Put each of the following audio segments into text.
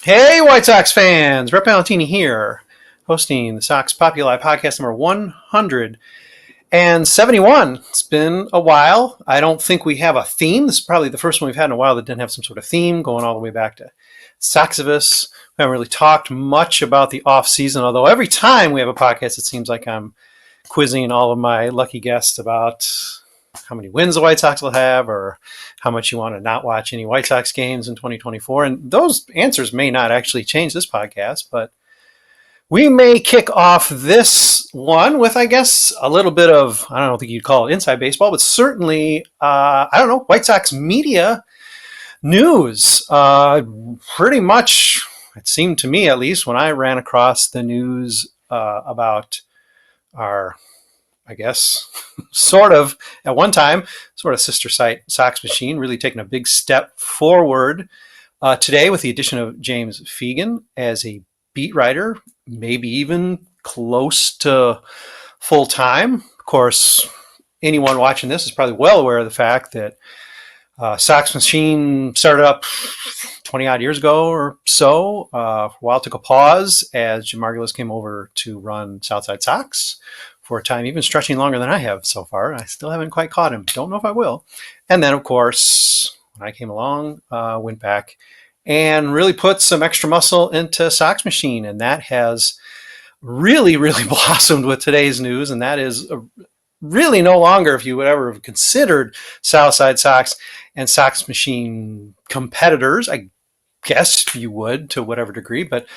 Hey, White Sox fans! Rick Ballantini here, hosting the Sox Populi Podcast number 171. It's been a while. I don't think we have a theme. This is probably the first one we've had in a while that didn't have some sort of theme, going all the way back to Soxivus. We haven't really talked much about the offseason, although every time we have a podcast, it seems like I'm quizzing all of my lucky guests about how many wins the White Sox will have, or how much you want to not watch any White Sox games in 2024. And those answers may not actually change this podcast, but we may kick off this one with, I guess, a little bit of, I don't think you'd call it inside baseball, but certainly, White Sox media news. Pretty much, it seemed to me, at least, when I ran across the news about our, I guess, sort of, at one time, sort of sister site, Sox Machine, really taking a big step forward today with the addition of James Fegan as a beat writer, maybe even close to full time. Of course, anyone watching this is probably well aware of the fact that Sox Machine started up 20 odd years ago or so. For a while, took a pause as Jim Margulis came over to run Southside Sox for a time, even stretching longer than I have so far. I still haven't quite caught him. Don't know if I will. And then, of course, when I came along, went back and really put some extra muscle into Sox Machine. And that has really, really blossomed with today's news. And that is really no longer, if you would ever have considered Southside Sox and Sox Machine competitors, I guess you would to whatever degree, but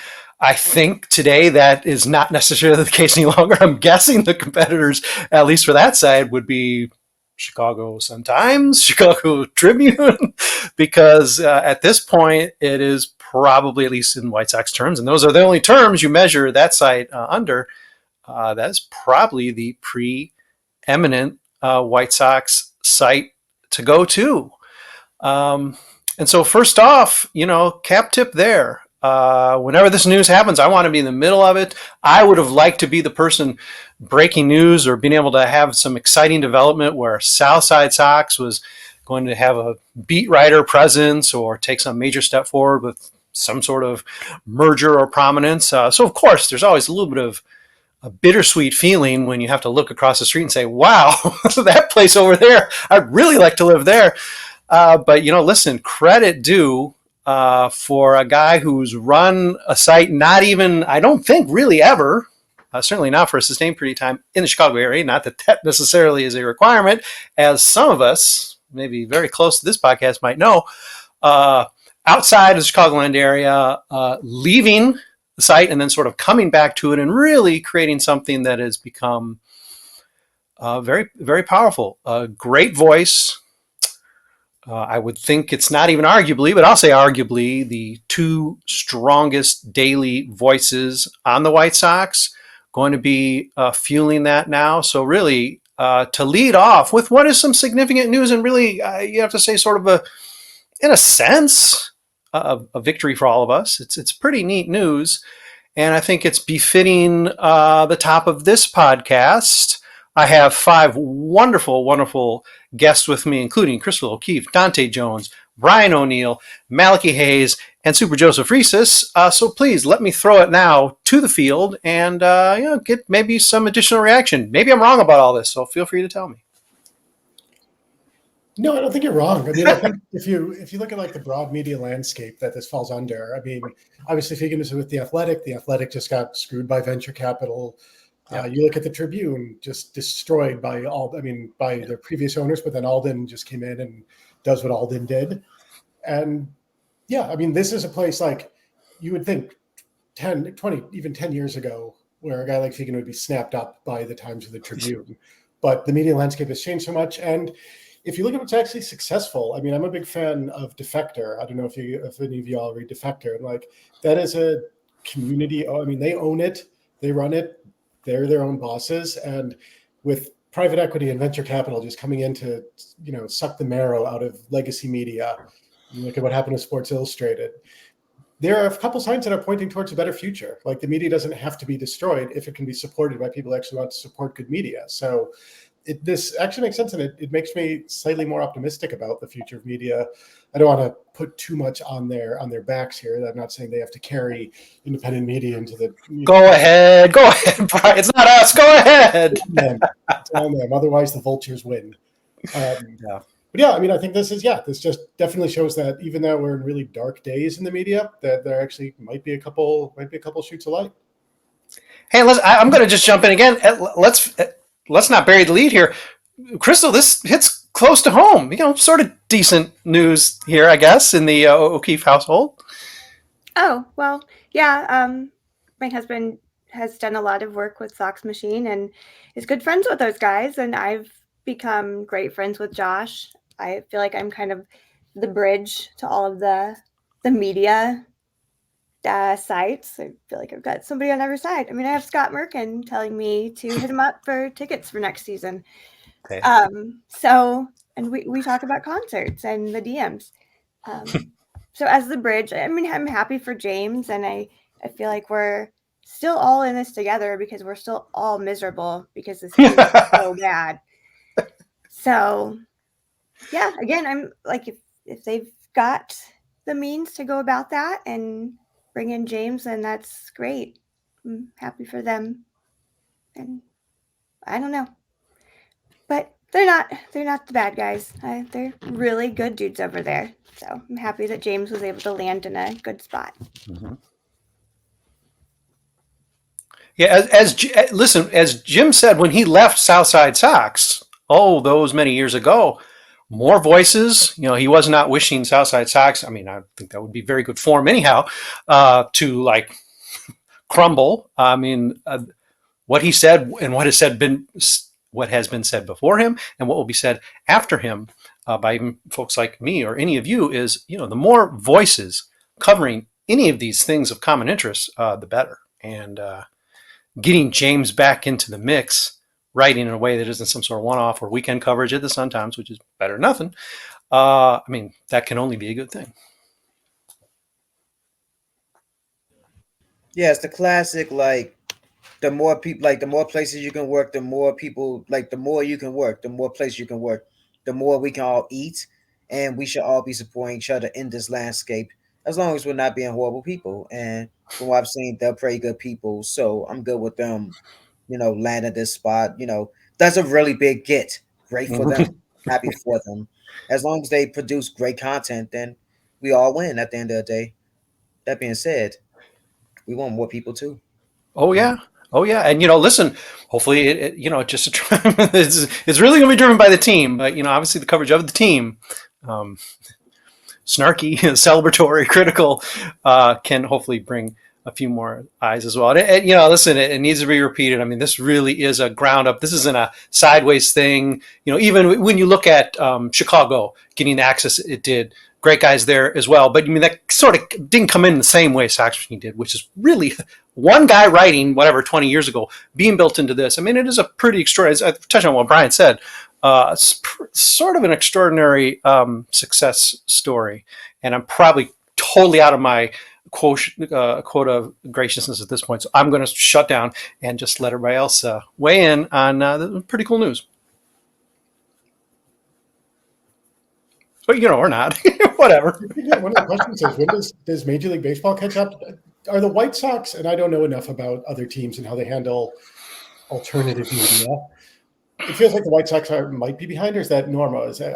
I think today that is not necessarily the case any longer. I'm guessing the competitors, at least for that side, would be Chicago Sun-Times, Chicago Tribune, because at this point, it is probably, at least in White Sox terms, and those are the only terms you measure that site under, that's probably the preeminent White Sox site to go to. And so first off, cap tip there. Whenever this news happens, I want to be in the middle of it. I would have liked to be the person breaking news or being able to have some exciting development where Southside Sox was going to have a beat writer presence or take some major step forward with some sort of merger or prominence. So, of course, there's always a little bit of a bittersweet feeling when you have to look across the street and say, wow, that place over there, I'd really like to live there. But, listen, credit due for a guy who's run a site not even, I don't think, really ever, certainly not for a sustained period of time in the Chicago area. Not that that necessarily is a requirement, as some of us, maybe very close to this podcast, might know, outside of the Chicagoland area, leaving the site and then sort of coming back to it and really creating something that has become very, very powerful. A great voice. I would think it's not even arguably, but I'll say arguably, the two strongest daily voices on the White Sox going to be fueling that now. So really, to lead off with what is some significant news, and really, you have to say sort of in a sense, a victory for all of us. It's pretty neat news. And I think it's befitting the top of this podcast. I have 5 wonderful, wonderful guests with me, including Chrystal O'Keefe, Dante Jones, Brian O'Neill, Malachi Hayes, and Super Joseph Resis. So please let me throw it now to the field and get maybe some additional reaction. Maybe I'm wrong about all this, so feel free to tell me. No, I don't think you're wrong. I mean, I think if you look at like the broad media landscape that this falls under, I mean, obviously Fegan is with The Athletic. The Athletic just got screwed by venture capital. You look at the Tribune, just destroyed by by their previous owners, but then Alden just came in and does what Alden did. And yeah, I mean, this is a place like you would think 10, 20, even 10 years ago, where a guy like Fegan would be snapped up by the Times of the Tribune. But the media landscape has changed so much. And if you look at what's actually successful, I mean, I'm a big fan of Defector. I don't know if any of you all read Defector. And like, that is a community. I mean, they own it, they run it. They're their own bosses, and with private equity and venture capital just coming in to, suck the marrow out of legacy media. You look at what happened with Sports Illustrated. There are a couple signs that are pointing towards a better future. Like the media doesn't have to be destroyed if it can be supported by people who actually want to support good media. So this actually makes sense, and it makes me slightly more optimistic about the future of media. I don't want to put too much on their backs here. I'm not saying they have to carry independent media into the. Go ahead, Brian. It's not us. Go ahead. It's on them. Otherwise, the vultures win. But yeah, I mean, I think this just definitely shows that even though we're in really dark days in the media, that there actually might be a couple shoots of light. Hey, I'm going to just jump in again. Let's not bury the lead here. Chrystal, this hits close to home. Sort of decent news here, I guess, in the O'Keefe household. Oh, well, yeah. My husband has done a lot of work with Sox Machine and is good friends with those guys, and I've become great friends with Josh. I feel like I'm kind of the bridge to all of the media sites. I feel like I've got somebody on every side. I mean, I have Scott Merkin telling me to hit him up for tickets for next season. Okay. And we talk about concerts and the DMs. So as the bridge, I mean, I'm happy for James, and I feel like we're still all in this together because we're still all miserable because this team is so bad. So, yeah, again, I'm like, if they've got the means to go about that and bring in James, then that's great. I'm happy for them. And I don't know. But they're not the bad guys. They're really good dudes over there. So I'm happy that James was able to land in a good spot. Mm-hmm. Yeah, as Jim said when he left Southside Sox, those many years ago, more voices. He was not wishing Southside Sox. I mean, I think that would be very good form anyhow, to like crumble. I mean, what he said and what has been said before him and what will be said after him by even folks like me or any of you is, the more voices covering any of these things of common interest, the better. And getting James back into the mix, writing in a way that isn't some sort of one-off or weekend coverage at the Sun Times, which is better than nothing. I mean, that can only be a good thing. Yeah, it's the classic, like, the more people, like, the more places you can work, the more people, like, the more you can work, the more places you can work, the more we can all eat, and we should all be supporting each other in this landscape, as long as we're not being horrible people. And from what I've seen, they're pretty good people, so I'm good with them, landing this spot. That's a really big get. Great for them. Happy for them. As long as they produce great content, then we all win at the end of the day. That being said, we want more people too. Oh yeah. And listen, hopefully it's really going to be driven by the team, but obviously the coverage of the team, snarky, celebratory, critical, can hopefully bring a few more eyes as well. And listen, it needs to be repeated. I mean, this really is a ground up. This isn't a sideways thing. Even when you look at Chicago getting the access it did, great guys there as well. But I mean, that sort of didn't come in the same way Sox Machine did, which is really one guy writing 20 years ago being built into this. I mean, it is a pretty extraordinary, touching on what Brian said, sort of an extraordinary success story. And I'm probably totally out of my quota of graciousness at this point. So I'm going to shut down and just let everybody else weigh in on the pretty cool news. But, or not. Whatever. One of the questions is, when does Major League Baseball catch up? Are the White Sox, and I don't know enough about other teams and how they handle alternative media, it feels like the White Sox might be behind, or is that normal? Is that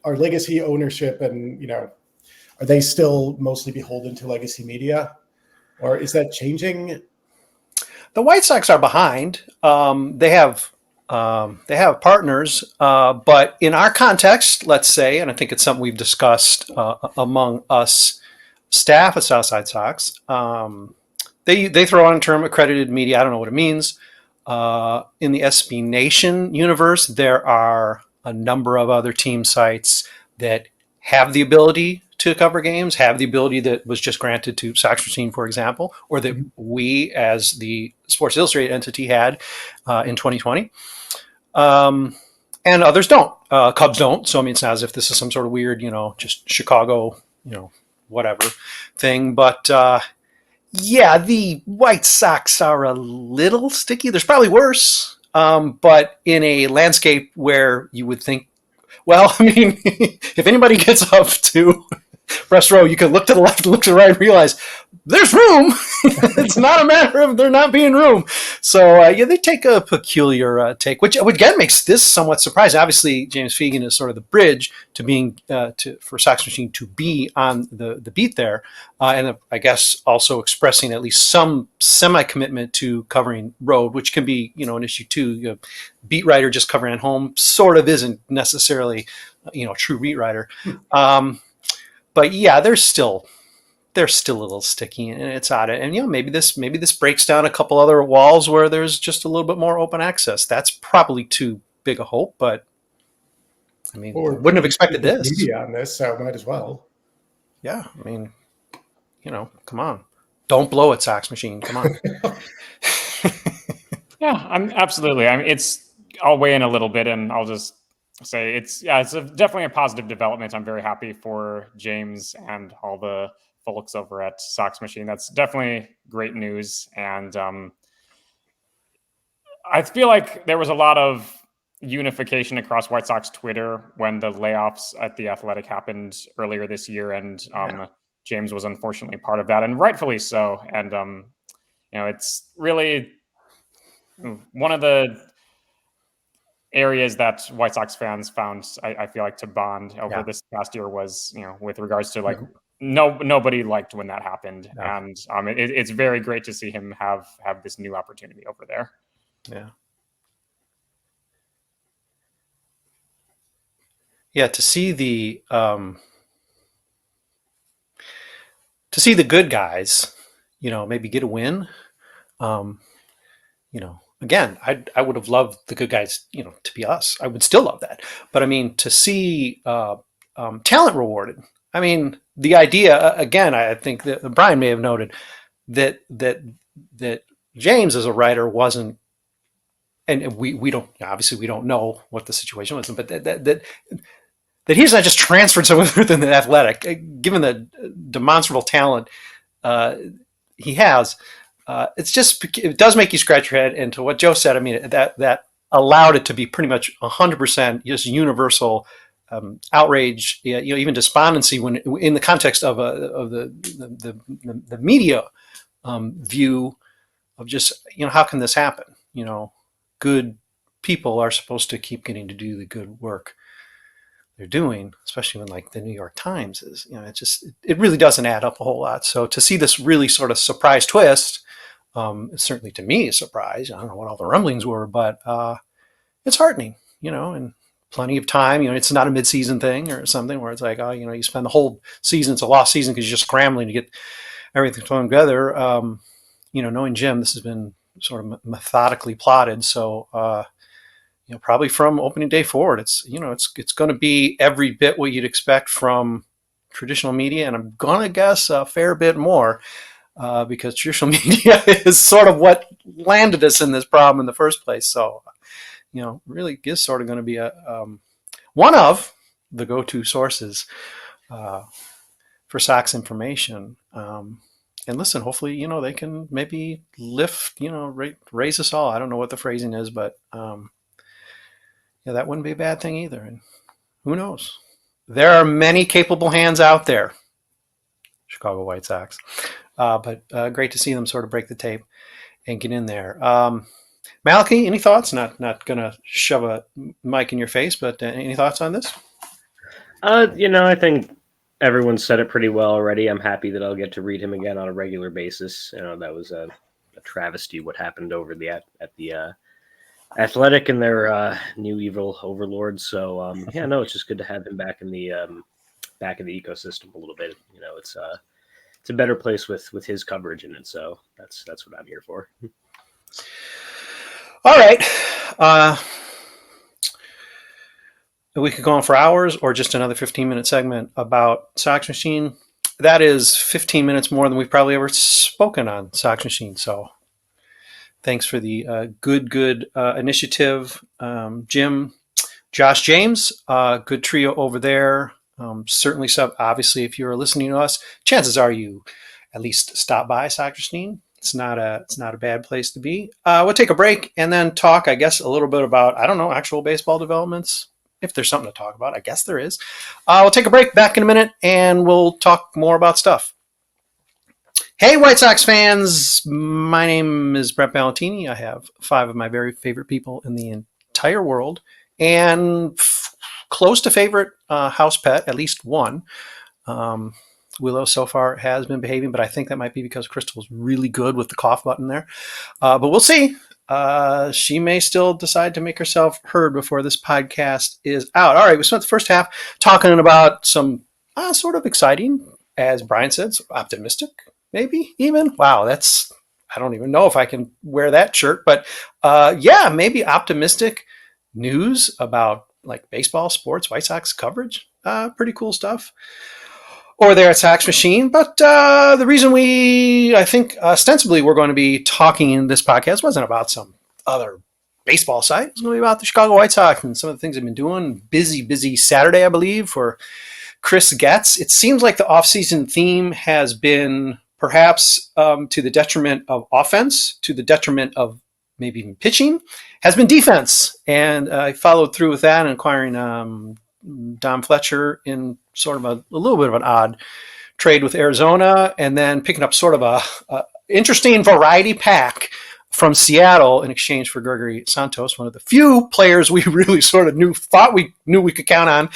our legacy ownership and, are they still mostly beholden to legacy media, or is that changing? The White Sox are behind. They have partners, but in our context, let's say, and I think it's something we've discussed among us staff at Southside Sox, they throw on a term accredited media. I don't know what it means. In the SB Nation universe, there are a number of other team sites that have the ability to cover games, have the ability that was just granted to Sox Machine, for example, or that we as the Sports Illustrated entity had in 2020. And others don't. Cubs don't. So, I mean, it's not as if this is some sort of weird, just Chicago, whatever thing. But, the White Sox are a little sticky. There's probably worse. but in a landscape where you would think, well, I mean, if anybody gets up to press row, you can look to the left, look to the right, and realize there's room. It's not a matter of there not being room. So they take a peculiar take, which again makes this somewhat surprising. Obviously, James Fegan is sort of the bridge to being for Sox Machine to be on the beat there, and I guess also expressing at least some semi-commitment to covering road, which can be an issue too. Beat writer just covering at home sort of isn't necessarily a true beat writer. But yeah, they're still a little sticky, and it's odd. And maybe this breaks down a couple other walls where there's just a little bit more open access. That's probably too big a hope, but I mean, wouldn't have expected this. Media on this, so might as well. Yeah, I mean, come on, don't blow it, Sox Machine. Come on. Yeah, absolutely. I mean, I'll weigh in a little bit, and I'll just say it's definitely a positive development. I'm very happy for James and all the folks over at Sox Machine. That's definitely great news. And I feel like there was a lot of unification across White Sox Twitter when the layoffs at The Athletic happened earlier this year. And James was unfortunately part of that, and rightfully so. And, it's really one of the areas that White Sox fans found, I feel like, to bond over this past year was, with regards to like nobody liked when that happened, and it's very great to see him have this new opportunity over there. Yeah, to see the good guys, maybe get a win. Again, I would have loved the good guys, to be us. I would still love that. But I mean, to see talent rewarded. I mean, the idea, again, I think that Brian may have noted that James as a writer wasn't, and we don't, obviously we don't know what the situation was, but that he's not just transferred somewhere within the Athletic, given the demonstrable talent he has. It does make you scratch your head. And to what Joe said, I mean, that allowed it to be pretty much 100% just universal outrage, even despondency when in the context of the media view of just, how can this happen? Good people are supposed to keep getting to do the good work they're doing, especially when like the New York Times is, it really doesn't add up a whole lot. So to see this really sort of surprise twist, certainly to me a surprise. I don't know what all the rumblings were, but it's heartening, and plenty of time. It's not a mid-season thing or something where it's like, you spend the whole season, it's a lost season because you're just scrambling to get everything thrown together. Knowing Jim, this has been sort of methodically plotted. So, probably from opening day forward, it's going to be every bit what you'd expect from traditional media, and I'm going to guess a fair bit more. Because traditional media is sort of what landed us in this problem in the first place. So, really is sort of going to be one of the go-to sources for Sox information. And listen, hopefully, they can maybe lift, raise us all. I don't know what the phrasing is, but that wouldn't be a bad thing either. And who knows? There are many capable hands out there. Chicago White Sox. But great to see them sort of break the tape and get in there. Malachi, any thoughts? Not going to shove a mic in your face, but any thoughts on this? I think everyone said it pretty well already. I'm happy that I'll get to read him again on a regular basis. That was a travesty what happened over at the Athletic and their new evil overlord. So it's just good to have him back in the ecosystem a little bit. It's a better place with his coverage in it. So that's what I'm here for. All right. We could go on for hours or just another 15-minute segment about Sox Machine. That is 15 minutes more than we've probably ever spoken on Sox Machine. So thanks for the good initiative, Jim, Josh, James. Good trio over there. Certainly, obviously, if you're listening to us, chances are you at least stop by Sox Machine It's not a bad place to be. We'll take a break and then talk, I guess, a little bit about, I don't know, actual baseball developments. If there's something to talk about, I guess there is. We'll take a break, back in a minute, and we'll talk more about stuff. Hey, White Sox fans. My name is Brett Ballantini. I have 5 of my very favorite people in the entire world, and close to favorite house pet, at least one. Willow so far has been behaving, but I think that might be because Chrystal's really good with the cough button there. But we'll see. She may still decide to make herself heard before this podcast is out. All right, we spent the first half talking about some sort of exciting, as Brian said, optimistic, maybe even. Wow, I don't even know if I can wear that shirt, but yeah, maybe optimistic news about like baseball, sports, White Sox coverage. Pretty cool stuff. Or there at Sox Machine. But the reason I think ostensibly we're going to be talking in this podcast wasn't about some other baseball site. It's going to be about the Chicago White Sox and some of the things they've been doing. Busy Saturday, I believe, for Chris Getz. It seems like the offseason theme has been perhaps to the detriment of offense, to the detriment of maybe even pitching, has been defense. And I followed through with that and acquiring Dom Fletcher in sort of a little bit of an odd trade with Arizona, and then picking up sort of a interesting variety pack from Seattle in exchange for Gregory Santos, one of the few players we really sort of thought we knew we could count on,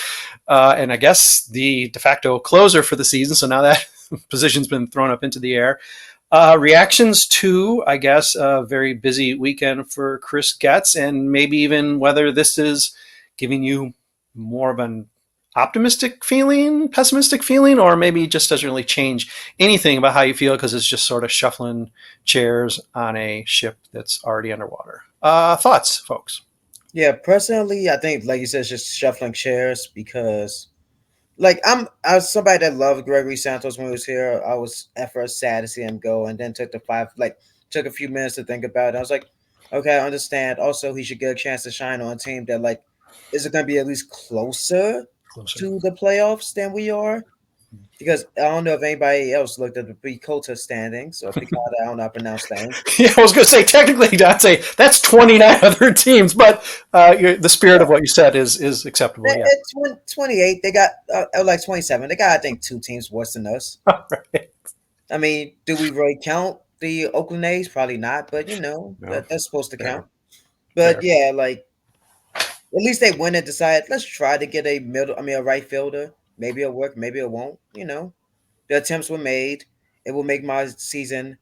and I guess the de facto closer for the season. So now that position's been thrown up into the air. Reactions to, I guess, a very busy weekend for Chris Getz, and maybe even whether this is giving you more of an optimistic feeling, pessimistic feeling, or maybe just doesn't really change anything about how you feel because it's just sort of shuffling chairs on a ship that's already underwater. Thoughts, folks? Yeah, personally, I think, like you said, it's just shuffling chairs because, like, I was somebody that loved Gregory Santos when he was here. I was at first sad to see him go, and then took a few minutes to think about it. I was like, okay, I understand. Also, he should get a chance to shine on a team that, like, is it going to be at least closer to the playoffs than we are? Because I don't know if anybody else looked at the Picota standings or Picota, I don't know how to pronounce that. Yeah, I was going to say, technically, Dante, that's 29 other teams, but the spirit of what you said is acceptable. Yeah. At 28, they got, like 27, they got, I think, 2 teams worse than us. Right. I mean, do we really count the Oakland A's? Probably not, but, No. that's supposed to count. But, yeah, like, at least they went and decided, let's try to get a right fielder. Maybe it'll work, maybe it won't. The attempts were made. It will make my season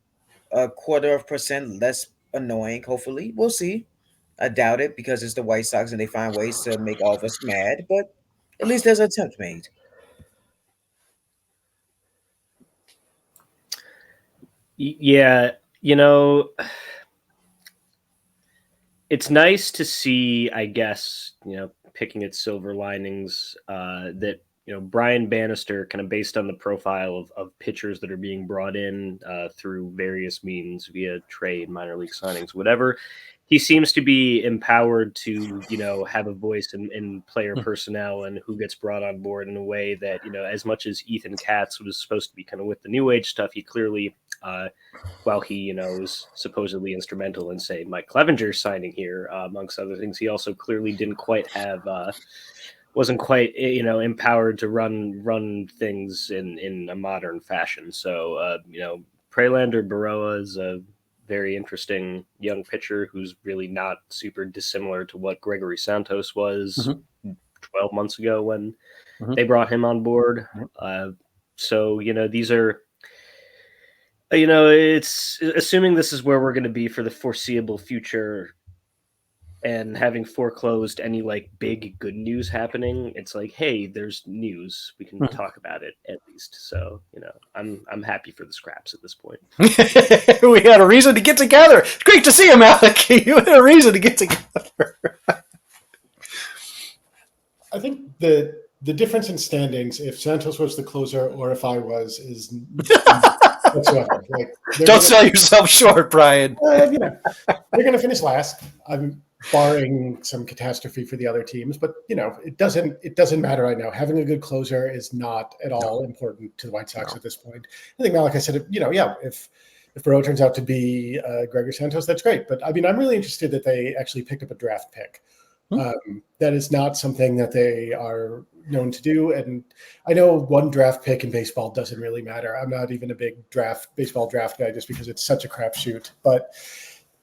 0.25% less annoying, hopefully. We'll see. I doubt it because it's the White Sox and they find ways to make all of us mad, but at least there's an attempt made. Yeah, it's nice to see, I guess, picking at silver linings that, Brian Bannister, kind of based on the profile of pitchers that are being brought in through various means via trade, minor league signings, whatever, he seems to be empowered to, have a voice in player personnel and who gets brought on board in a way that, as much as Ethan Katz was supposed to be kind of with the new age stuff, he clearly, while he, was supposedly instrumental in, say, Mike Clevenger signing here, amongst other things, he also clearly didn't quite have, wasn't quite, empowered to run things in a modern fashion. So, Prelander Baroa is a very interesting young pitcher who's really not super dissimilar to what Gregory Santos was 12 months ago when they brought him on board. So, these are, it's assuming this is where we're going to be for the foreseeable future and having foreclosed any like big good news happening. It's like, hey, there's news. We can talk about it at least. So, I'm happy for the scraps at this point. We had a reason to get together. It's great to see you, Malachi. You had a reason to get together. I think the difference in standings, if Santos was the closer or if I was, is whatsoever. Like, don't sell yourself short, Brian. They're going to finish last. I'm barring some catastrophe for the other teams, but it doesn't matter right now. Having a good closer is not at all important to the White Sox at this point. I think Malachi said, if if Burrow turns out to be Gregory Santos, that's great. But I mean, I'm really interested that they actually picked up a draft pick. That is not something that they are known to do. And I know one draft pick in baseball doesn't really matter. I'm not even a big baseball draft guy just because it's such a crapshoot. But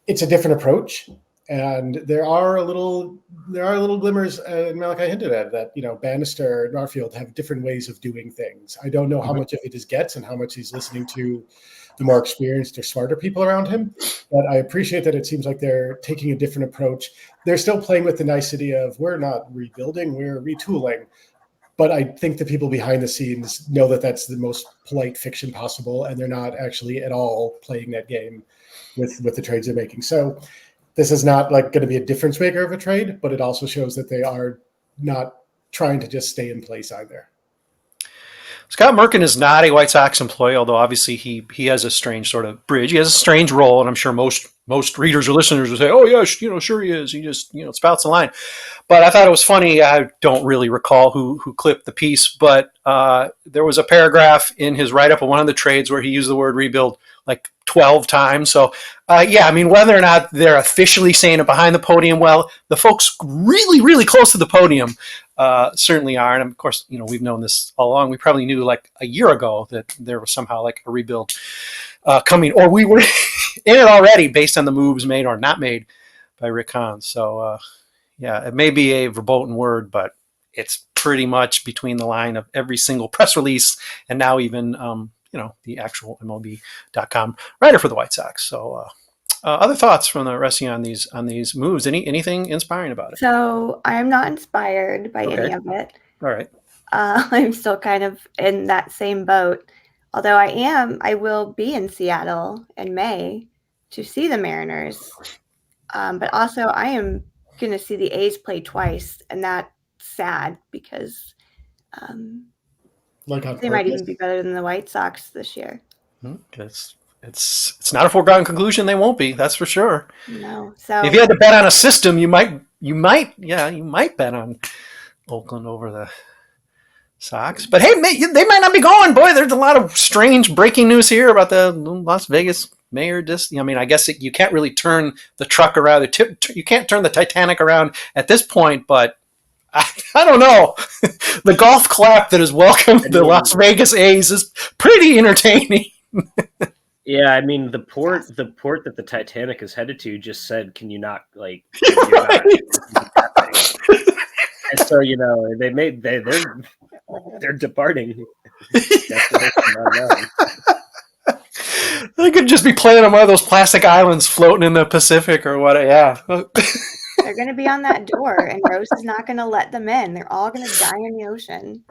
it's a different approach. And there are little glimmers, and Malachi hinted at that, Bannister and Garfield have different ways of doing things. I don't know how much of it is Getz and how much he's listening to the more experienced or smarter people around him. But I appreciate that it seems like they're taking a different approach. They're still playing with the nicety of we're not rebuilding, we're retooling. But I think the people behind the scenes know that that's the most polite fiction possible, and they're not actually at all playing that game with the trades they're making. So this is not like going to be a difference maker of a trade, but it also shows that they are not trying to just stay in place either. Scott Merkin is not a White Sox employee, although obviously he has a strange sort of bridge. He has a strange role, and I'm sure most readers or listeners will say, "Oh yeah, sure he is. He just spouts a line." But I thought it was funny. I don't really recall who clipped the piece, but there was a paragraph in his write-up of one of the trades where he used the word rebuild like 12 times. So I mean, whether or not they're officially saying it behind the podium, well, the folks really, really close to the podium certainly are. And of course, we've known this all along. We probably knew like a year ago that there was somehow like a rebuild coming, or we were in it already based on the moves made or not made by Rick Hahn. So it may be a verboten word, but it's pretty much between the line of every single press release and now even the actual MLB.com writer for the White Sox. So other thoughts from the rest on these moves? Anything inspiring about it? So I am not inspired by any of it. All right. I'm still kind of in that same boat. Although I will be in Seattle in May to see the Mariners. But also I am going to see the A's play twice, and that's sad because they might even be better than the White Sox this year. It's not a foregone conclusion they won't be. That's for sure. No. So if you had to bet on a system, you might bet on Oakland over the Sox. But hey, they might not be going. Boy, there's a lot of strange breaking news here about the Las Vegas mayor. I mean, I guess you can't really turn the truck around. You can't turn the Titanic around at this point, but I don't know. The golf clap that has welcomed the Las Vegas A's is pretty entertaining. Yeah, I mean the port that the Titanic is headed to just said, "Can you not like?" Right. And so they're departing. They could just be playing on one of those plastic islands floating in the Pacific or what? Yeah. They're going to be on that door, and Rose is not going to let them in. They're all going to die in the ocean.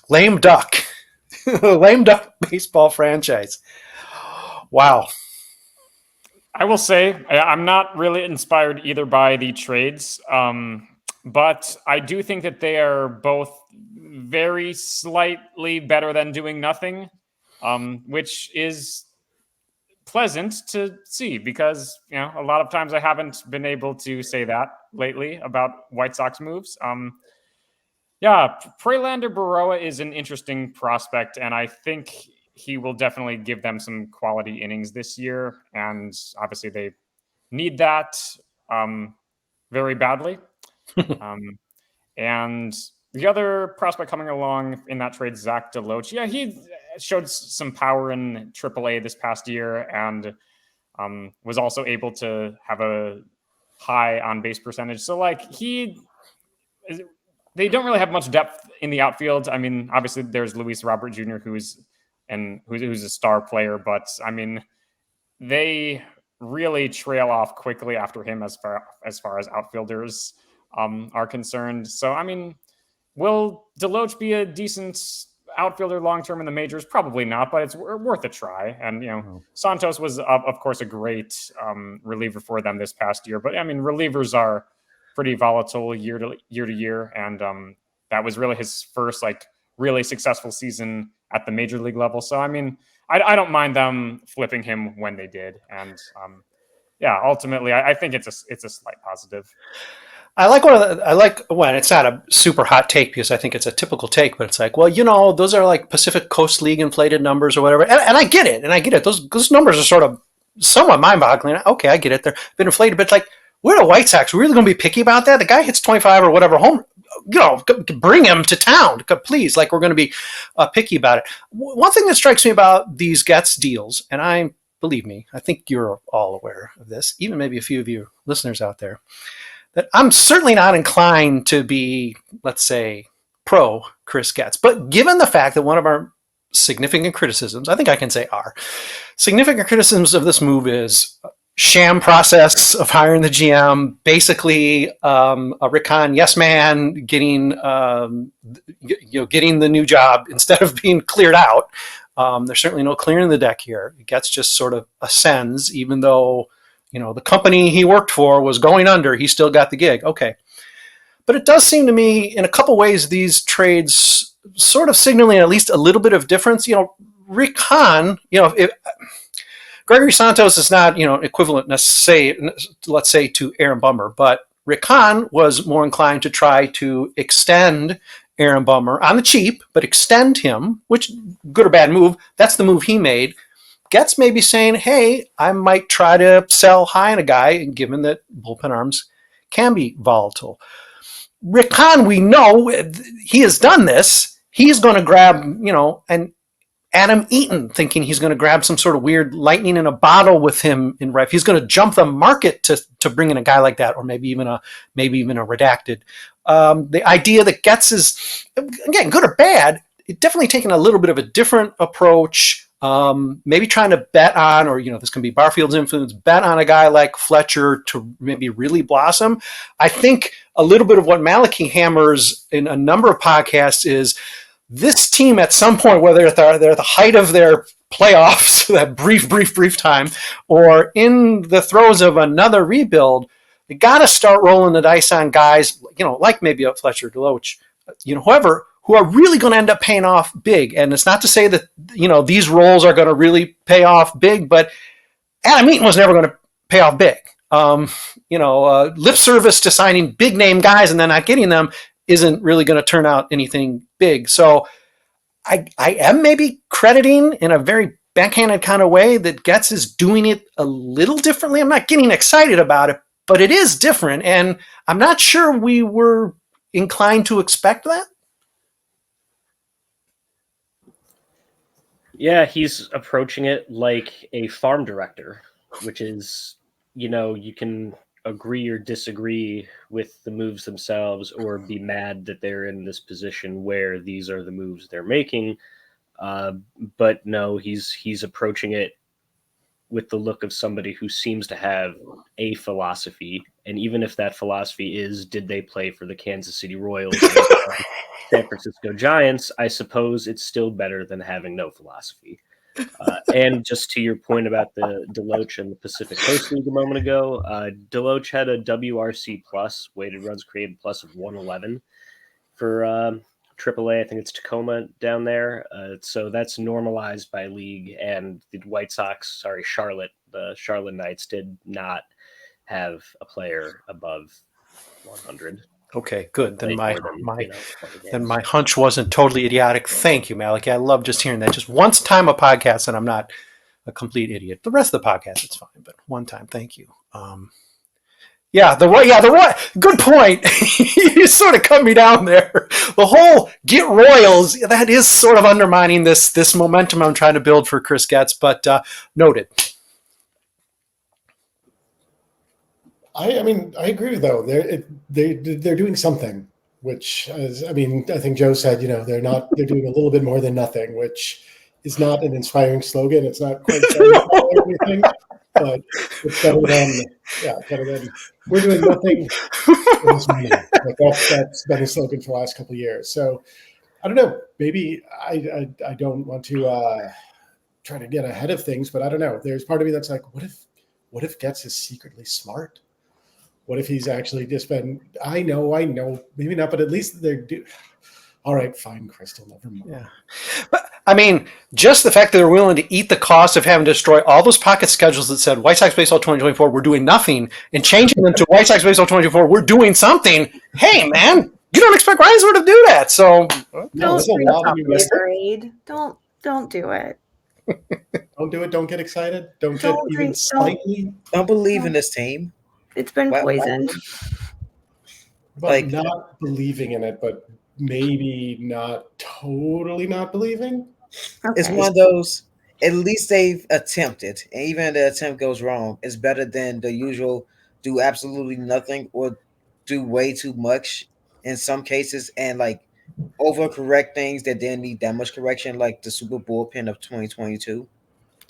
Lame duck. Lame duck baseball franchise. Wow. I will say I'm not really inspired either by the trades, but I do think that they are both very slightly better than doing nothing, which is pleasant to see because a lot of times I haven't been able to say that lately about White Sox moves. Prelander Baroa is an interesting prospect, and I think he will definitely give them some quality innings this year, and obviously they need that very badly. And the other prospect coming along in that trade, Zach DeLoach, he showed some power in AAA this past year and was also able to have a high on-base percentage. So, they don't really have much depth in the outfield. I mean, obviously there's Luis Robert Jr., who's a star player, but I mean, they really trail off quickly after him as far as outfielders are concerned. So, I mean, will DeLoach be a decent outfielder long-term in the majors? Probably not, but it's worth a try. And, Santos was, of course, a great reliever for them this past year. But, I mean, relievers are pretty volatile year to year. And that was really his first, really successful season at the major league level. So, I mean, I don't mind them flipping him when they did. And, ultimately, I think it's a slight positive. I like when it's not a super hot take because I think it's a typical take, but it's like, well, those are like Pacific Coast League inflated numbers or whatever. And I get it. Those numbers are sort of somewhat mind boggling. Okay, I get it. They're been inflated, but like, we're the White Sox. We're really going to be picky about that. The guy hits 25 or whatever home, bring him to town, please. Like, we're going to be picky about it. One thing that strikes me about these Getz deals, and believe me, I think you're all aware of this, even maybe a few of you listeners out there, that I'm certainly not inclined to be, let's say, pro Chris Getz. But given the fact that one of our significant criticisms, I think I can say our significant criticisms of this move is sham process of hiring the GM, basically a Rick Hahn yes man getting the new job instead of being cleared out. There's certainly no clearing the deck here. Getz just sort of ascends, even though the company he worked for was going under. He still got the gig. Okay, but it does seem to me, in a couple ways, these trades sort of signaling at least a little bit of difference. Rick Hahn, Gregory Santos is not, equivalent, let's say, to Aaron Bummer, but Rick Hahn was more inclined to try to extend Aaron Bummer on the cheap, but extend him, which, good or bad move, that's the move he made. Getz may be saying, hey, I might try to sell high on a guy, given that bullpen arms can be volatile. Rick Hahn, we know he has done this. He's going to grab, and Adam Eaton, thinking he's going to grab some sort of weird lightning in a bottle with him in ref. He's going to jump the market to bring in a guy like that, or maybe even a redacted. The idea that Getz is, again, good or bad, definitely taking a little bit of a different approach. Maybe trying to bet on, or this can be Barfield's influence, bet on a guy like Fletcher to maybe really blossom. I think a little bit of what Malachi hammers in a number of podcasts is this team at some point, whether they're at the height of their playoffs, that brief time, or in the throes of another rebuild, they got to start rolling the dice on guys, like maybe a Fletcher, Deloach, whoever, who are really going to end up paying off big. And it's not to say that, these roles are going to really pay off big, but Adam Eaton was never going to pay off big. Lip service to signing big name guys and then not getting them isn't really going to turn out anything big. So I am maybe crediting in a very backhanded kind of way that Getz is doing it a little differently. I'm not getting excited about it, but it is different. And I'm not sure we were inclined to expect that. Yeah, he's approaching it like a farm director, which is, you can agree or disagree with the moves themselves or be mad that they're in this position where these are the moves they're making. But no, he's approaching it with the look of somebody who seems to have a philosophy. And even if that philosophy is, did they play for the Kansas City Royals or San Francisco Giants, I suppose it's still better than having no philosophy. And just to your point about the Deloach and the Pacific Coast League a moment ago, Deloach had a WRC plus, weighted runs created plus of 111 for AAA. I think it's Tacoma down there. So that's normalized by league. And the the Charlotte Knights did not have a player above 100. Okay, good. Then my hunch wasn't totally idiotic. Thank you, Malachi. I love just hearing that. Just one time a podcast, and I'm not a complete idiot. The rest of the podcast, it's fine, but one time, thank you. Good point. You sort of cut me down there. The whole get Royals, that is sort of undermining this momentum I'm trying to build for Chris Getz, but noted. I agree though. They're doing something, which is, I think Joe said, they're doing a little bit more than nothing, which is not an inspiring slogan. It's not quite or anything, but it's better than we're doing nothing for this money. Like that's been a slogan for the last couple of years. So I don't know. Maybe I don't want to try to get ahead of things, but I don't know. There's part of me that's like, what if Getz is secretly smart? What if he's actually just been, I know, maybe not, but at least they're all right, fine, Chrystal, never mind. Yeah. But I mean, just the fact that they're willing to eat the cost of having to destroy all those pocket schedules that said White Sox Baseball 2024, we're doing nothing, and changing them to White Sox Baseball 2024, we're doing something. Hey, man, you don't expect Reinsdorf to do that. So No, there's a lot of new Gatorade. Don't do it. Don't do it. Don't get excited. Don't get Don't even drink- slightly. Don't believe in this team. It's been Why- poisoned. About Like- not believing in it, but maybe not totally not believing. Okay. It's one of those. At least they've attempted, and even if the attempt goes wrong, it's better than the usual do absolutely nothing or do way too much in some cases, and like overcorrect things that didn't need that much correction, like the Super Bullpen of 2022.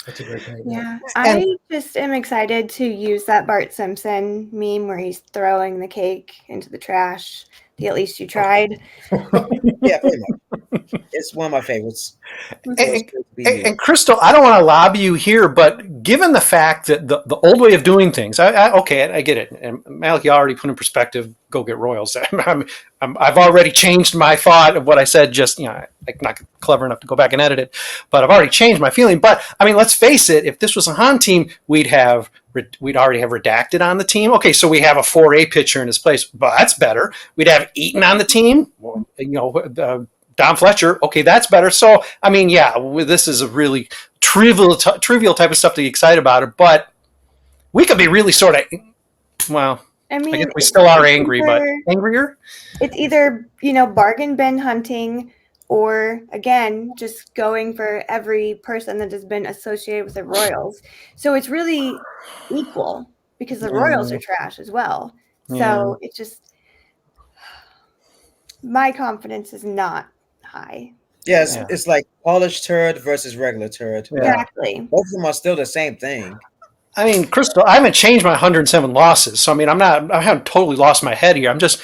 That's a great point. Yeah, I just am excited to use that Bart Simpson meme where he's throwing the cake into the trash. At least you tried. Yeah, pretty much. It's one of my favorites. And Chrystal, I don't want to lobby you here, but given the fact that the old way of doing things, I get it. And Malachi already put in perspective, go get Royals. I've already changed my thought of what I said, just, I'm not clever enough to go back and edit it, but I've already changed my feeling. But, I mean, let's face it, if this was a Hahn team, we'd already have redacted on the team. Okay, so we have a 4A pitcher in his place, but that's better. We'd have Eaton on the team, Don Fletcher. Okay, that's better. So, I mean, yeah, this is a really trivial type of stuff to get excited about it, but we could be really sort of, well, I mean, I guess we still are angry, but angrier? It's either, bargain bin hunting or, again, just going for every person that has been associated with the Royals. So it's really equal because the Royals are trash as well. So it's just, my confidence is not high. Yeah, it's like polished turd versus regular turd. Yeah. Exactly. Both of them are still the same thing. I mean, Chrystal, I haven't changed my 107 losses. So, I mean, I haven't totally lost my head here. I'm just,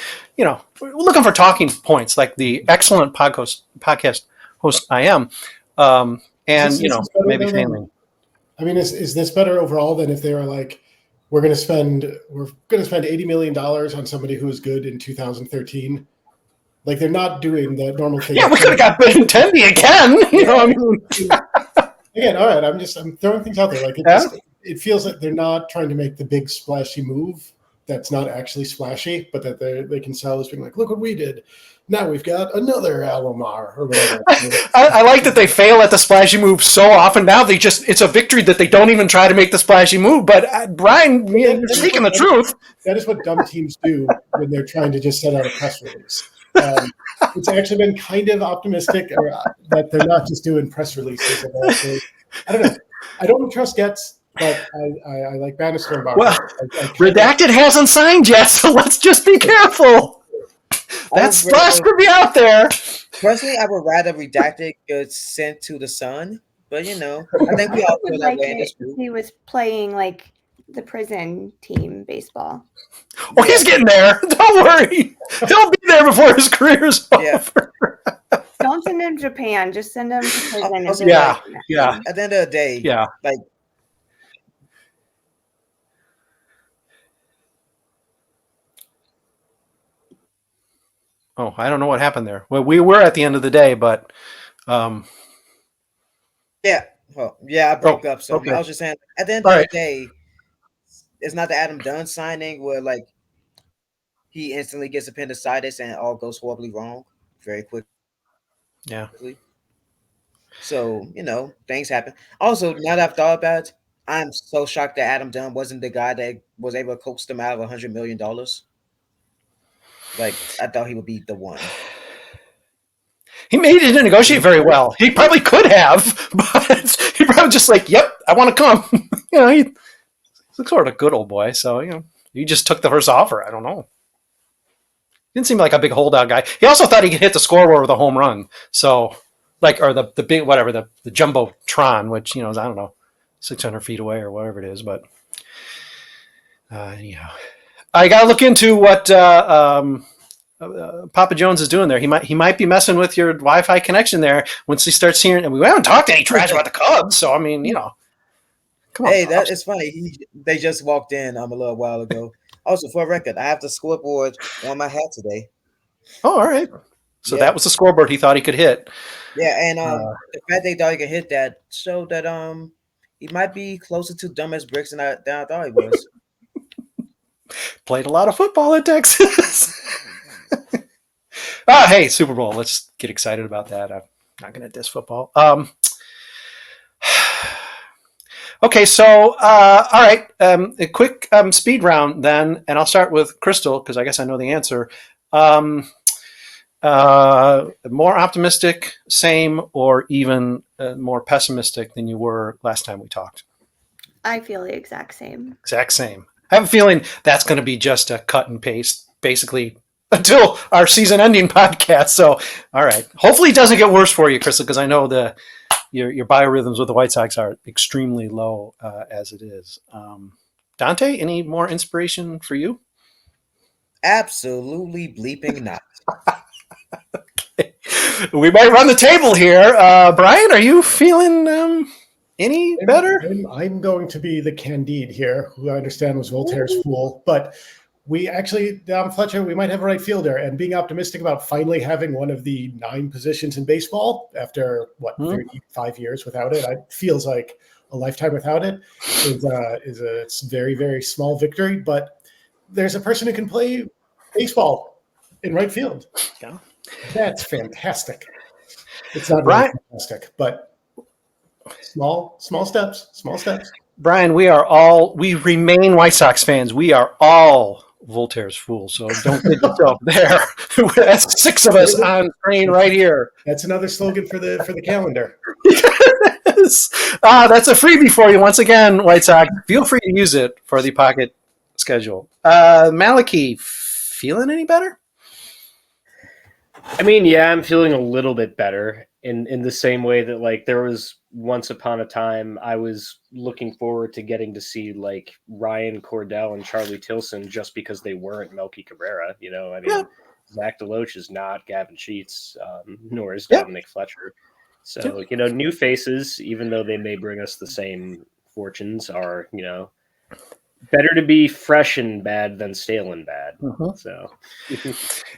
looking for talking points like the excellent podcast host I am. And, maybe failing. I mean, is this better overall than if they were like, we're going to spend $80 million on somebody who was good in 2013? Like, they're not doing the normal thing. Yeah, we could have got Benintendi again. Again, all right. I'm throwing things out there. Like, it feels like they're not trying to make the big splashy move that's not actually splashy, but that they can sell as being like, look what we did. Now we've got another Alomar or whatever. I like that they fail at the splashy move so often. Now it's a victory that they don't even try to make the splashy move. But Brian, you're speaking the truth. That is what dumb teams do when they're trying to just send out a press release. It's actually been kind of optimistic that they're not just doing press releases. I don't know. I don't trust Getz, but I like Bannister and Barber. Well, Redacted hasn't signed yet, so let's just be careful. That splash could be out there. Personally, I would rather Redacted get sent to the Sun, but I think we all feel that way in this group. He was playing like the prison team baseball. Oh, he's getting there. Don't worry. He'll be there before his career's over. Don't send him to Japan. Just send him to prison. Yeah. At the end of the day, like. Oh, I don't know what happened there. Well, we were at the end of the day, but I broke up. So I was just saying, at the end of the day, it's not the Adam Dunn signing where like he instantly gets appendicitis and it all goes horribly wrong very quickly. Yeah. So, things happen. Also, now that I've thought about it, I'm so shocked that Adam Dunn wasn't the guy that was able to coax them out of $100 million. Like, I thought he would be the one. He didn't negotiate very well. He probably could have, but he probably just like, yep, I want to come. He's sort of a good old boy. So, he just took the first offer. I don't know. Didn't seem like a big holdout guy. He also thought he could hit the scoreboard with a home run. So, or the big, whatever, the Jumbotron, which, is, I don't know, 600 feet away or whatever it is. But, I got to look into what Papa Jones is doing there. He might be messing with your Wi-Fi connection there once he starts hearing. And we haven't talked any trash about the Cubs, so I mean, come on. Hey, that is funny. They just walked in a little while ago. Also, for a record, I have the scoreboard on my hat today. Oh, all right. So that was the scoreboard he thought he could hit. Yeah, and the fact they thought he could hit that showed that he might be closer to dumb as bricks than I thought he was. Played a lot of football in Texas. Hey, Super Bowl. Let's get excited about that. I'm not going to diss football. Okay, so all right, a quick speed round then, and I'll start with Chrystal because I guess I know the answer. More optimistic, same, or even more pessimistic than you were last time we talked? I feel the exact same. Exact same. I have a feeling that's going to be just a cut and paste, basically, until our season-ending podcast. So, all right. Hopefully it doesn't get worse for you, Chrystal, because I know your biorhythms with the White Sox are extremely low as it is. Dante, any more inspiration for you? Absolutely bleeping not. We might run the table here. Brian, are you feeling any better? I'm going to be the Candide here, who I understand was Voltaire's fool. But we actually, Fletcher, we might have a right fielder. And being optimistic about finally having one of the 9 positions in baseball after, 35 years without it, it feels like a lifetime without it, is a very, very small victory. But there's a person who can play baseball in right field. Yeah. That's fantastic. It's not really fantastic, but small steps. Brian, we remain White Sox fans. We are all Voltaire's fools, so don't get yourself there. That's 6 of us on screen right here. That's another slogan for the calendar. Yes. That's a freebie for you. Once again, White Sox, feel free to use it for the pocket schedule. Malachi, feeling any better? I mean, yeah, I'm feeling a little bit better in the same way that, like, there was once upon a time I was looking forward to getting to see, like, Ryan Cordell and Charlie Tilson just because they weren't Melky Cabrera. You know, I mean, Zach DeLoach is not Gavin Sheets, nor is Dominic Fletcher. So, you know, new faces, even though they may bring us the same fortunes, are, you know, better to be fresh and bad than stale and bad. Mm-hmm. So,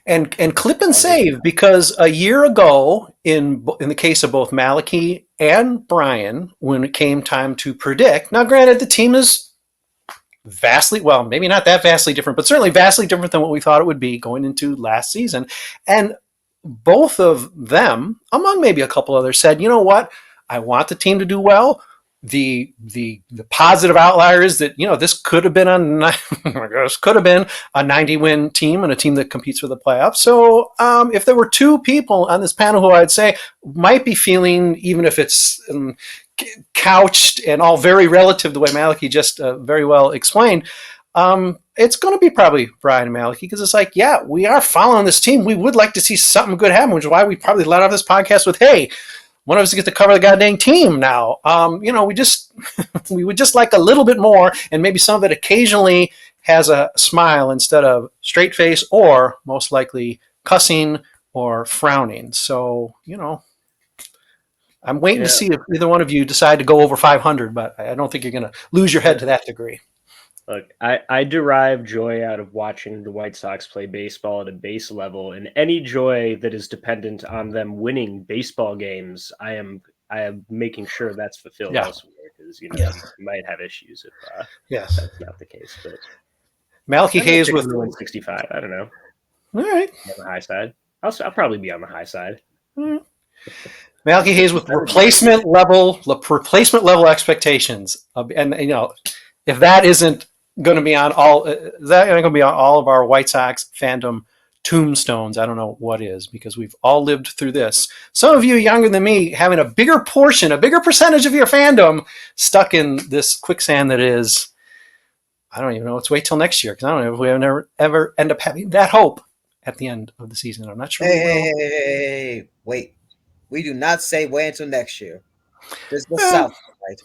and clip and save, because a year ago, in the case of both Malachi and Brian, when it came time to predict, now granted the team is vastly, well, maybe not that vastly different, but certainly vastly different than what we thought it would be going into last season, and both of them, among maybe a couple others, said, you know what, I want the team to do well. The positive outlier is that, you know, this could have been a 90-win team and a team that competes for the playoffs. So if there were 2 people on this panel who I'd say might be feeling, even if it's couched and all very relative the way Malachi just very well explained, it's going to be probably Brian and Malachi, because it's like, yeah, we are following this team. We would like to see something good happen, which is why we probably let off this podcast with, hey, one of us get to cover the goddamn team now. You know, we would just like a little bit more, and maybe some of it occasionally has a smile instead of straight face, or most likely cussing or frowning. So, you know, I'm waiting to see if either one of you decide to go over 500, but I don't think you're going to lose your head to that degree. Look, I derive joy out of watching the White Sox play baseball at a base level, and any joy that is dependent on them winning baseball games, I am making sure that's fulfilled elsewhere, because, you know, you might have issues if that's not the case. But Malachi Hayes with 165, I don't know. All right, on the high side. I'll probably be on the high side. Malachi Hayes with replacement level expectations, and you know, if that isn't going to be on all of our White Sox fandom tombstones, I don't know what is, because we've all lived through this. Some of you younger than me having a bigger percentage of your fandom stuck in this quicksand that is, I don't even know. Let's wait till next year, because I don't know if we ever end up having that hope at the end of the season. I'm not sure. Hey, wait. We do not say wait until next year. There's the South, right?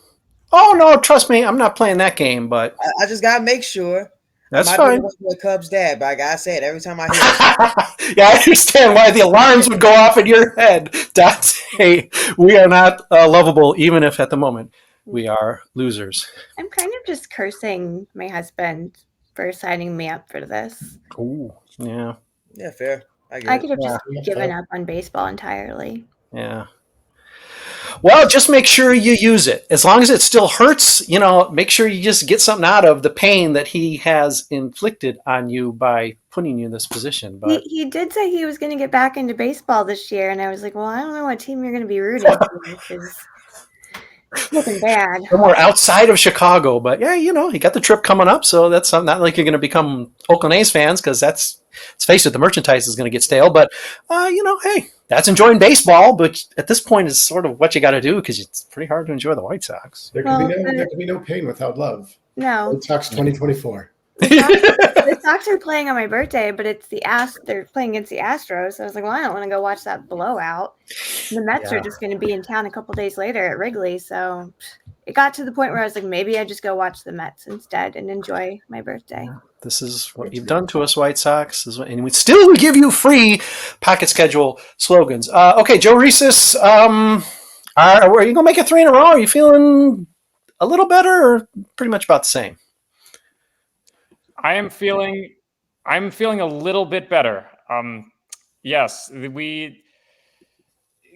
Oh, no, trust me. I'm not playing that game, but I just got to make sure. That's I fine. The Cubs dad, but I got to say it every time I hear it. Yeah, I understand why the alarms would go off in your head. Dante, we are not lovable, even if at the moment we are losers. I'm kind of just cursing my husband for signing me up for this. Ooh, yeah. Yeah, fair. I could have just Yeah. given up on baseball entirely. Yeah. Well, just make sure you use it. As long as it still hurts, make sure you just get something out of the pain that he has inflicted on you by putting you in this position. But He did say he was going to get back into baseball this year, and I was like, well, I don't know what team you're going to be rooting for because it's looking bad. somewhere outside of Chicago. But yeah, he got the trip coming up, so that's not like you're going to become Oakland A's fans because let's face it, the merchandise is going to get stale. But hey, that's enjoying baseball. But at this point, it's sort of what you got to do because it's pretty hard to enjoy the White Sox. There can be no pain without love. No. White Sox 2024. The Sox are playing on my birthday, but it's they're playing against the Astros. So I was like, well, I don't want to go watch that blowout. And the Mets are just going to be in town a couple days later at Wrigley. So it got to the point where I was like, maybe I just go watch the Mets instead and enjoy my birthday. This is what you've done to us, White Sox, and we still give you free pocket schedule slogans. Okay, Joe Resis, are you going to make it 3 in a row? Are you feeling a little better or pretty much about the same? I'm feeling a little bit better. Yes,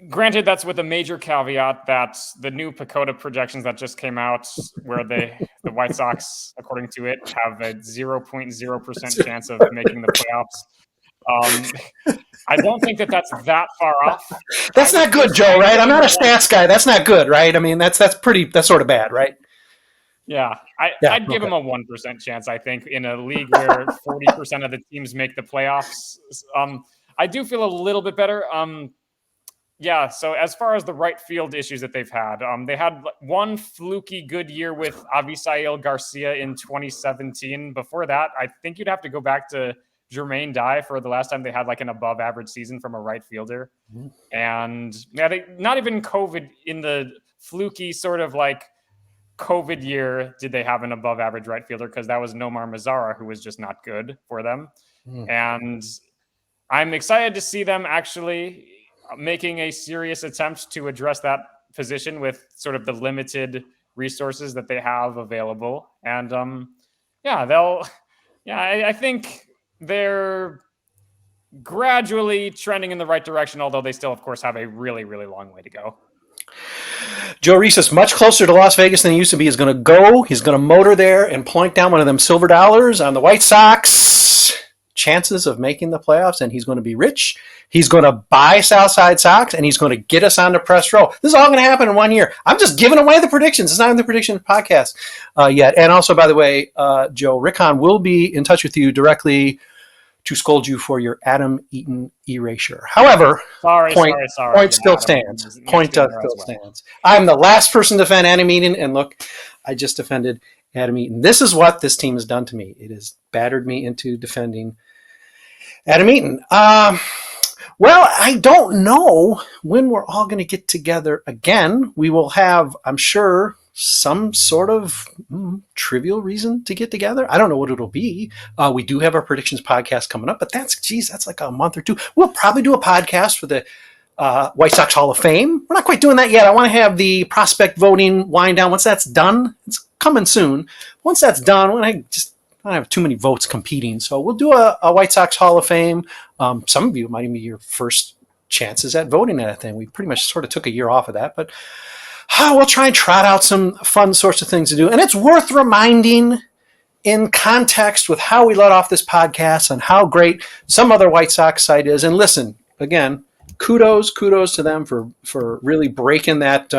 granted, that's with a major caveat that the new PECOTA projections that just came out, where the White Sox, according to it, have a 0.0% chance of making the playoffs. I don't think that's that far off. That's not good, Joe, right? I'm not a stats guy. That's not good, right? I mean, that's sort of bad, right? Yeah, I'd give him a 1% chance, I think, in a league where 40% of the teams make the playoffs. I do feel a little bit better. Yeah, so as far as the right field issues that they've had, they had one fluky good year with Avisail Garcia in 2017. Before that, I think you'd have to go back to Jermaine Dye for the last time they had like an above average season from a right fielder. Mm-hmm. And yeah, not even COVID in the fluky sort of like COVID year did they have an above average right fielder, because that was Nomar Mazara, who was just not good for them. And I'm excited to see them actually making a serious attempt to address that position with sort of the limited resources that they have available. And I think they're gradually trending in the right direction, although they still, of course, have a really, really long way to go. Joe Resis, much closer to Las Vegas than he used to be, is going to go. He's going to motor there and plunk down one of them silver dollars on the White Sox chances of making the playoffs, and he's going to be rich. He's going to buy Side Sox, and he's going to get us on the press row. This is all going to happen in 1 year. I'm just giving away the predictions. It's not in the prediction podcast yet. And also, by the way, Joe, Rick Hahn will be in touch with you directly to scold you for your Adam Eaton erasure. However, point still stands. Point still stands. I'm the last person to defend Adam Eaton, and look, I just defended Adam Eaton. This is what this team has done to me. It has battered me into defending Adam Eaton. Well, I don't know when we're all going to get together again. We will have, I'm sure, some sort of trivial reason to get together. I don't know what it'll be. We do have our predictions podcast coming up, but that's like a month or two. We'll probably do a podcast for the White Sox Hall of Fame. We're not quite doing that yet. I want to have the prospect voting wind down. Once that's done, it's coming soon. Once that's done, when I don't have too many votes competing. So we'll do a White Sox Hall of Fame. Some of you might even be your first chances at voting at that thing. We pretty much sort of took a year off of that, but we'll try and trot out some fun sorts of things to do. And it's worth reminding in context with how we let off this podcast and how great some other White Sox site is. And listen, again, kudos to them for really breaking that,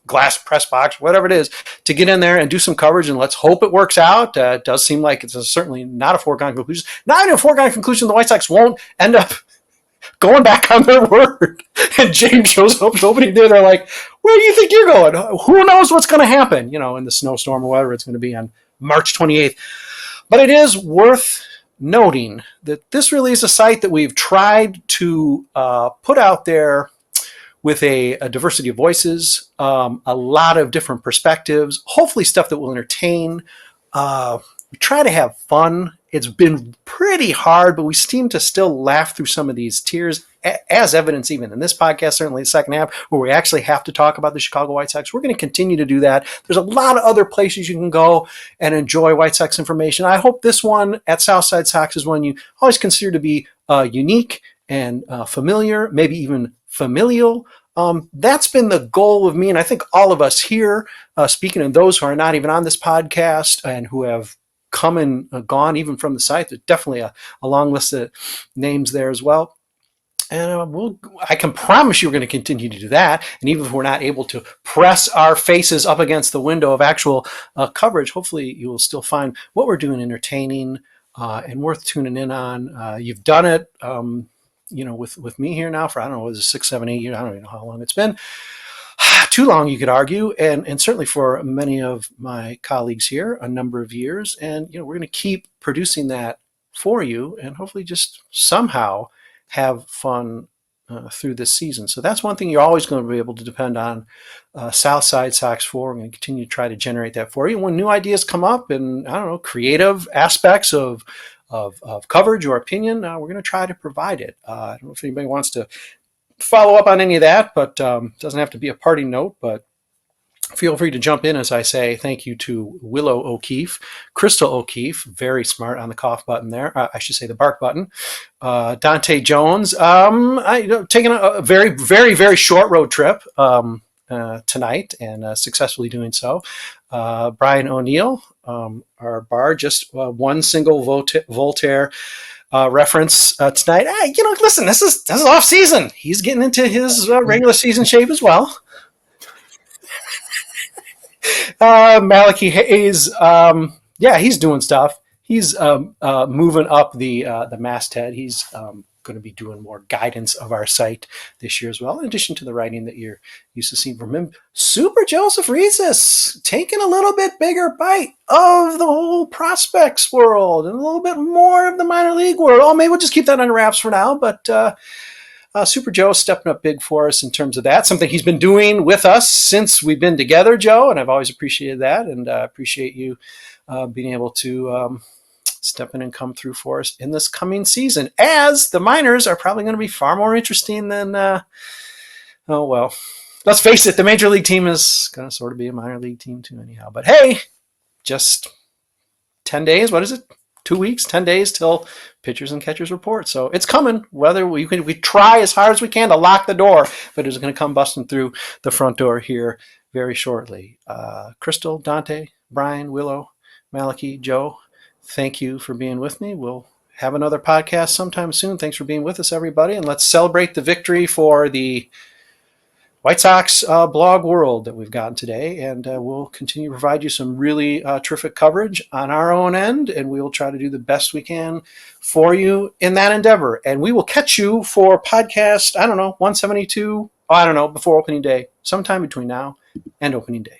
glass press box, whatever it is, to get in there and do some coverage, and let's hope it works out. It does seem like it's certainly not a foregone conclusion. Not even a foregone conclusion the White Sox won't end up going back on their word. And James shows up opening day. They're like, where do you think you're going? Who knows what's going to happen, in the snowstorm or whatever it's going to be on March 28th. But it is worth noting that this really is a site that we've tried to put out there with a diversity of voices, a lot of different perspectives, hopefully stuff that will entertain. We try to have fun. It's been pretty hard, but we seem to still laugh through some of these tears, as evidence even in this podcast, certainly the second half, where we actually have to talk about the Chicago White Sox. We're going to continue to do that. There's a lot of other places you can go and enjoy White Sox information. I hope this one at Southside Sox is one you always consider to be unique and familiar, maybe even familial. That's been the goal of me, and I think all of us here, speaking of those who are not even on this podcast and who have come and gone even from the site. There's definitely a long list of names there as well. And I can promise you we're going to continue to do that. And even if we're not able to press our faces up against the window of actual coverage, hopefully you will still find what we're doing entertaining and worth tuning in on. You've done it. With me here now for, I don't know, was it 6, 7, 8 years? I don't even know how long it's been. Too long, you could argue, and certainly for many of my colleagues here, a number of years. And, we're going to keep producing that for you and hopefully just somehow have fun through this season. So that's one thing you're always going to be able to depend on Southside Sox for. We're going to continue to try to generate that for you. When new ideas come up and, I don't know, creative aspects of coverage or opinion, we're going to try to provide it. I don't know if anybody wants to follow up on any of that, but doesn't have to be a party note, but feel free to jump in as I say thank you to Willow O'Keefe, Chrystal O'Keefe, very smart on the cough button there. I should say the bark button. Dante Jones, taking a very, very, very short road trip tonight and successfully doing so. Brian O'Neill, our bar, just one single Voltaire reference tonight. Listen, this is off season. He's getting into his regular season shape as well. Malachi Hayes, he's doing stuff. He's moving up the masthead. He's going to be doing more guidance of our site this year as well, in addition to the writing that you're used to seeing from him. Super Joseph Resis taking a little bit bigger bite of the whole prospects world and a little bit more of the minor league world. Oh, maybe we'll just keep that under wraps for now, but Super Joe stepping up big for us in terms of that, something he's been doing with us since we've been together, Joe, and I've always appreciated that, and appreciate you being able to step in and come through for us in this coming season, as the minors are probably going to be far more interesting than, let's face it, the major league team is going to sort of be a minor league team too anyhow. But hey, just 10 days, what is it? 2 weeks, 10 days till pitchers and catchers report. So it's coming, whether we try as hard as we can to lock the door, but it's going to come busting through the front door here very shortly. Chrystal, Dante, Brian, Willow, Malachi, Joe, thank you for being with me. We'll have another podcast sometime soon. Thanks for being with us, everybody. And let's celebrate the victory for the White Sox blog world that we've gotten today. And we'll continue to provide you some really terrific coverage on our own end. And we will try to do the best we can for you in that endeavor. And we will catch you for podcast, 172, before opening day, sometime between now and opening day.